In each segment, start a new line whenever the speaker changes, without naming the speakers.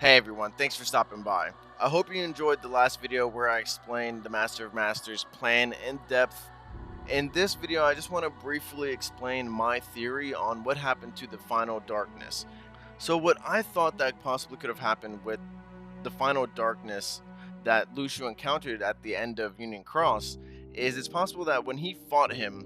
Hey everyone, thanks for stopping by. I hope you enjoyed the last video where I explained the Master of Masters plan in depth. In this video, I just want to briefly explain my theory on what happened to the final darkness. So what I thought that possibly could have happened with the final darkness that Lucio encountered at the end of Union Cross is it's possible that when he fought him,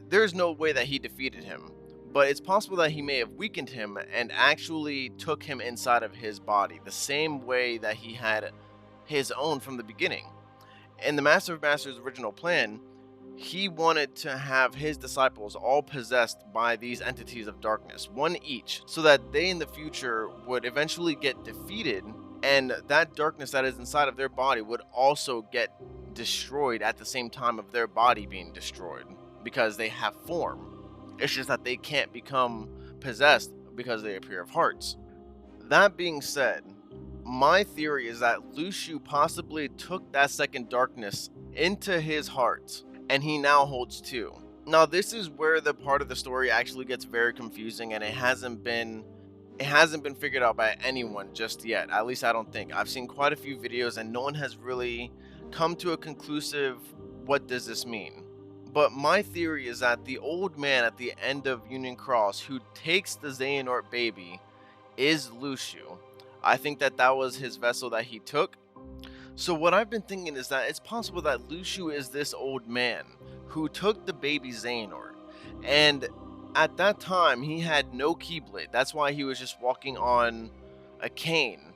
there's no way that he defeated him, but it's possible that he may have weakened him and actually took him inside of his body, the same way that he had his own from the beginning. In the Master of Masters' original plan, he wanted to have his disciples all possessed by these entities of darkness, one each, so that they in the future would eventually get defeated, and that darkness that is inside of their body would also get destroyed at the same time of their body being destroyed, because they have form. It's just that they can't become possessed because they appear of hearts. That being said, my theory is that Lucio possibly took that second darkness into his heart, and he now holds two. Now, this is where the part of the story actually gets very confusing, and it hasn't been figured out by anyone just yet. At least I don't think. I've seen quite a few videos, and no one has really come to a conclusive what does this mean. But my theory is that the old man at the end of Union Cross who takes the Xehanort baby is Lucio. I think that was his vessel that he took. So what I've been thinking is that it's possible that Lucio is this old man who took the baby Xehanort. And at that time, he had no Keyblade. That's why he was just walking on a cane.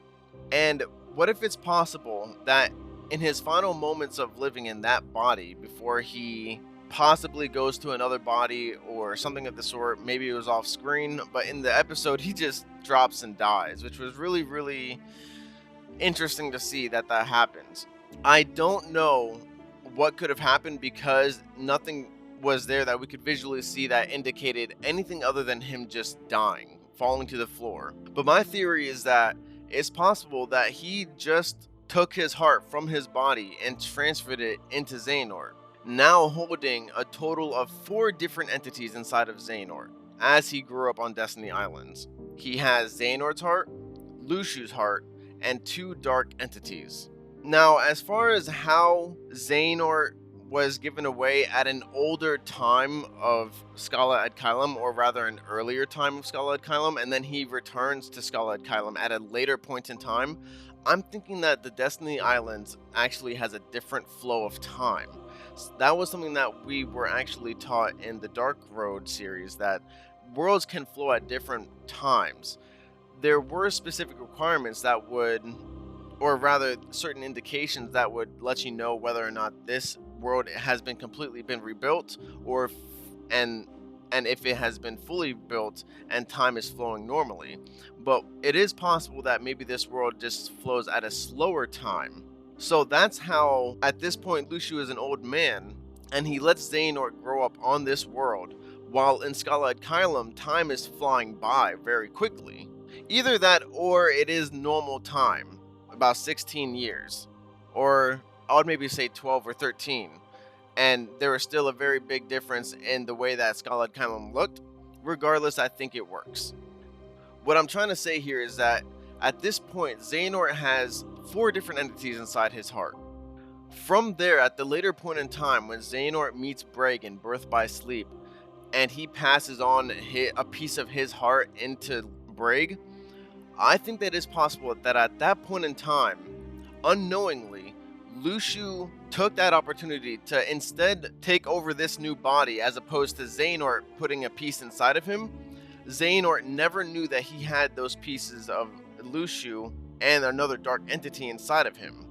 And what if it's possible that in his final moments of living in that body, before he possibly goes to another body or something of the sort, maybe it was off screen, but in the episode he just drops and dies, which was really interesting to see that happens. I don't know what could have happened because nothing was there that we could visually see that indicated anything other than him just dying, falling to the floor. But my theory is that it's possible that he just took his heart from his body and transferred it into Xehanort, now holding a total of 4 different entities inside of Xehanort as he grew up on Destiny Islands. He has Xehanort's heart, Lucio's heart, and 2 dark entities. Now, as far as how Xehanort was given away at an older time of Scala ad Caelum, or rather an earlier time of Scala ad Caelum, and then he returns to Scala ad Caelum at a later point in time, I'm thinking that the Destiny Islands actually has a different flow of time. That was something that we were actually taught in the Dark Road series, that worlds can flow at different times. There were specific requirements that would, or rather certain indications that would let you know whether or not this world has been completely rebuilt, or and if it has been fully built and time is flowing normally. But it is possible that maybe this world just flows at a slower time. So that's how, at this point, Lucio is an old man, and he lets Xehanort grow up on this world, while in Scala ad Caelum, time is flying by very quickly. Either that, or it is normal time, about 16 years, or I would maybe say 12 or 13, and there was still a very big difference in the way that Scala ad Caelum looked. Regardless, I think it works. What I'm trying to say here is that at this point, Xehanort has 4 different entities inside his heart. From there, at the later point in time, when Xehanort meets Braig in Birth by Sleep, and he passes on a piece of his heart into Braig, I think that it's possible that at that point in time, unknowingly, Lucio took that opportunity to instead take over this new body, as opposed to Xehanort putting a piece inside of him. Xehanort never knew that he had those pieces of Lucio and another dark entity inside of him.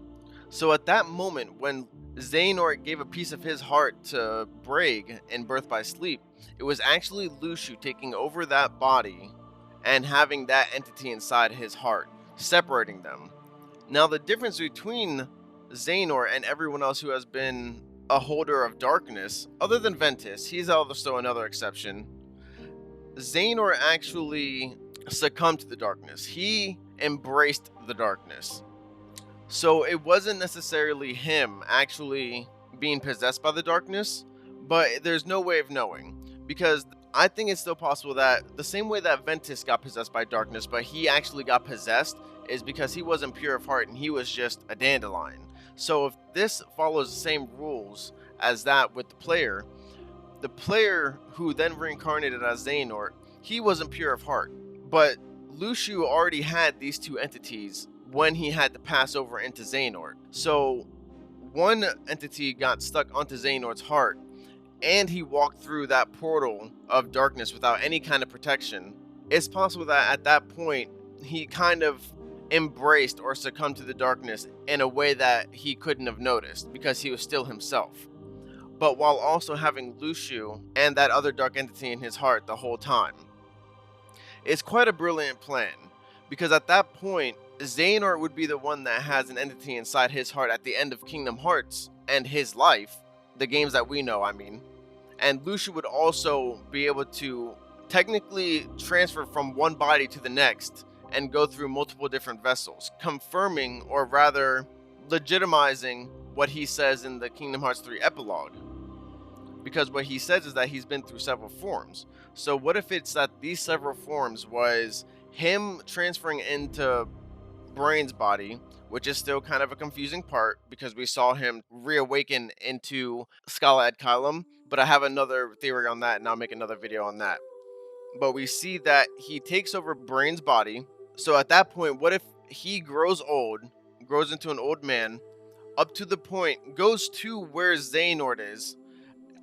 So at that moment, when Xehanort gave a piece of his heart to Braig in Birth by Sleep, it was actually Lucio taking over that body and having that entity inside his heart, separating them. Now, the difference between Xehanort and everyone else who has been a holder of darkness, other than Ventus, he's also another exception. Xehanort actually succumbed to the darkness. He embraced the darkness. So it wasn't necessarily him actually being possessed by the darkness, but there's no way of knowing, because I think it's still possible that the same way that Ventus got possessed by darkness, but he actually got possessed, is because he wasn't pure of heart and he was just a dandelion. So if this follows the same rules as that with the player who then reincarnated as Xehanort, he wasn't pure of heart. But Lucio already had these two entities when he had to pass over into Xehanort. So one entity got stuck onto Xehanort's heart, and he walked through that portal of darkness without any kind of protection. It's possible that at that point, he kind of embraced or succumbed to the darkness in a way that he couldn't have noticed because he was still himself, but while also having Lucio and that other dark entity in his heart the whole time. It's quite a brilliant plan, because at that point, Xehanort would be the one that has an entity inside his heart at the end of Kingdom Hearts and his life, the games that we know, I mean. And Lucio would also be able to technically transfer from one body to the next and go through multiple different vessels, confirming, or rather legitimizing, what he says in the Kingdom Hearts 3 epilogue. Because what he says is that he's been through several forms. So what if it's that these several forms was him transferring into Brain's body, which is still kind of a confusing part because we saw him reawaken into Scala ad Caelum, but I have another theory on that and I'll make another video on that. But we see that he takes over Brain's body. So at that point, what if he grows old, grows into an old man, up to the point, goes to where Xehanort is.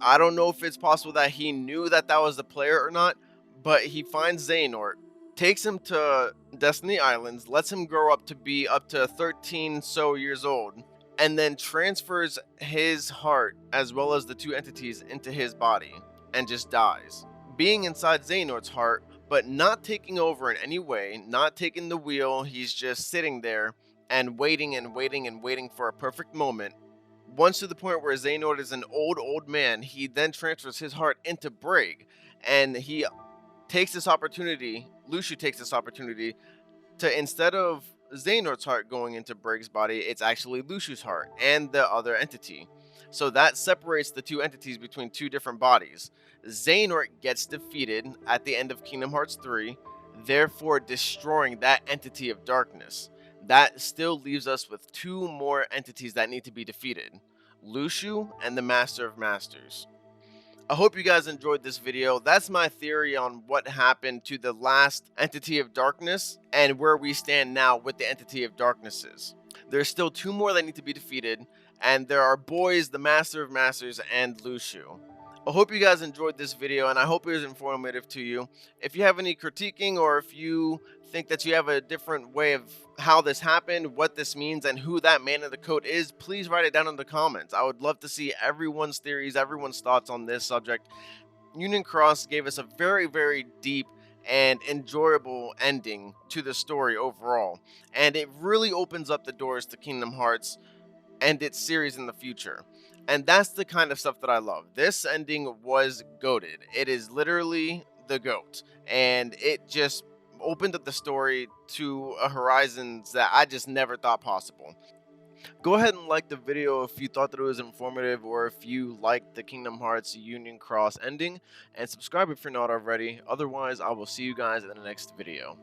I don't know if it's possible that he knew that that was the player or not, but he finds Xehanort, takes him to Destiny Islands, lets him grow up to be up to 13 so years old, and then transfers his heart as well as the two entities into his body and just dies. Being inside Xehanort's heart, but not taking over in any way, not taking the wheel, he's just sitting there and waiting and waiting and waiting for a perfect moment. Once to the point where Xehanort is an old man, he then transfers his heart into Brig, and he takes this opportunity, Lucio takes this opportunity to, instead of Xehanort's heart going into Brig's body, it's actually Lucio's heart and the other entity. So that separates the two entities between two different bodies. Xehanort gets defeated at the end of Kingdom Hearts 3, therefore destroying that entity of darkness. That still leaves us with two more entities that need to be defeated, Lucio and the Master of Masters. I hope you guys enjoyed this video. That's my theory on what happened to the last entity of darkness and where we stand now with the entity of darknesses. There's still two more that need to be defeated, and there are boys, the Master of Masters and Lucio. I hope you guys enjoyed this video, and I hope it was informative to you. If you have any critiquing, or if you think that you have a different way of how this happened, what this means, and who that man in the coat is, please write it down in the comments. I would love to see everyone's theories, everyone's thoughts on this subject. Union Cross gave us a very, very deep and enjoyable ending to the story overall, and it really opens up the doors to Kingdom Hearts and its series in the future. And that's the kind of stuff that I love. This ending was goated. It is literally the GOAT, and it just opened up the story to a horizons that I just never thought possible. Go ahead and like the video if you thought that it was informative, or if you liked the Kingdom Hearts Union Cross ending, and subscribe if you're not already. Otherwise, I will see you guys in the next video.